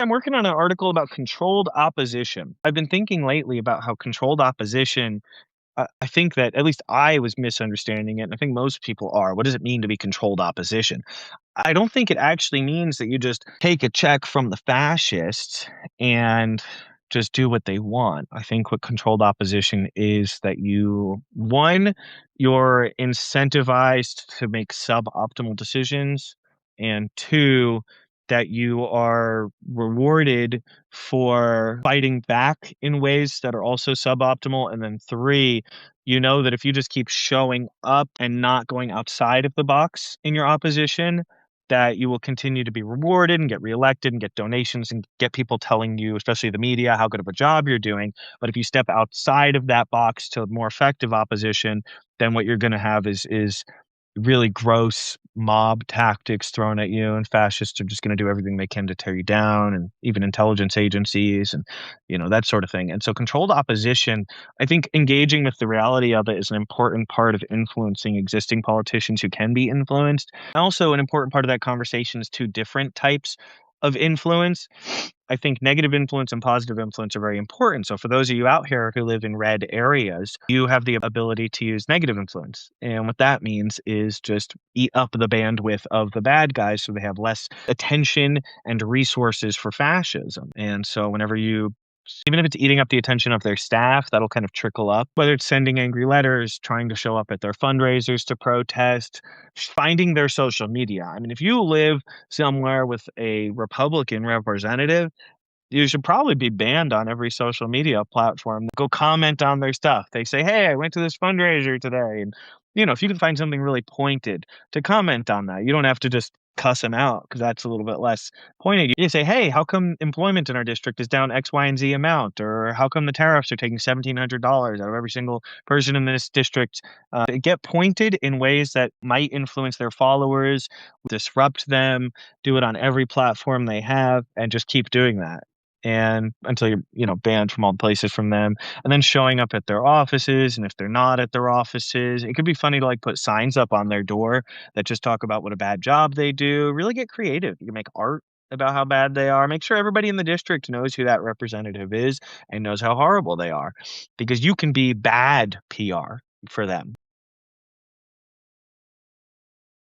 I'm working on an article about controlled opposition. I've been thinking lately about how controlled opposition, I think that at least I was misunderstanding it, and I think most people are. What does it mean to be controlled opposition? I don't think it actually means that you just take a check from the fascists and just do what they want. I think what controlled opposition is that you're incentivized to make suboptimal decisions, and two, that you are rewarded for fighting back in ways that are also suboptimal. And then three, you know that if you just keep showing up and not going outside of the box in your opposition, that you will continue to be rewarded and get reelected and get donations and get people telling you, especially the media, how good of a job you're doing. But if you step outside of that box to more effective opposition, then what you're going to have is really gross mob tactics thrown at you, and fascists are just going to do everything they can to tear you down, and even intelligence agencies and that sort of thing. And so controlled opposition, I think engaging with the reality of it is an important part of influencing existing politicians who can be influenced. Also, an important part of that conversation is two different types of influence. I think negative influence and positive influence are very important. So, for those of you out here who live in red areas, you have the ability to use negative influence. And what that means is just eat up the bandwidth of the bad guys so they have less attention and resources for fascism. And so, even if it's eating up the attention of their staff, that'll kind of trickle up, whether it's sending angry letters, trying to show up at their fundraisers to protest, finding their social media. I mean, if you live somewhere with a Republican representative, you should probably be banned on every social media platform. Go comment on their stuff. They say, "Hey, I went to this fundraiser today." And, if you can find something really pointed to comment on that, you don't have to just cuss them out because that's a little bit less pointed. You say, "Hey, how come employment in our district is down X, Y, and Z amount?" Or how come the tariffs are taking $1,700 out of every single person in this district? Get pointed in ways that might influence their followers, disrupt them, do it on every platform they have, and just keep doing that and until you're banned from all places from them, and then showing up at their offices. And if they're not at their offices, it could be funny to like put signs up on their door that just talk about what a bad job they do. Really get creative. You can make art about how bad they are. Make sure everybody in the district knows who that representative is and knows how horrible they are, because you can be bad PR for them.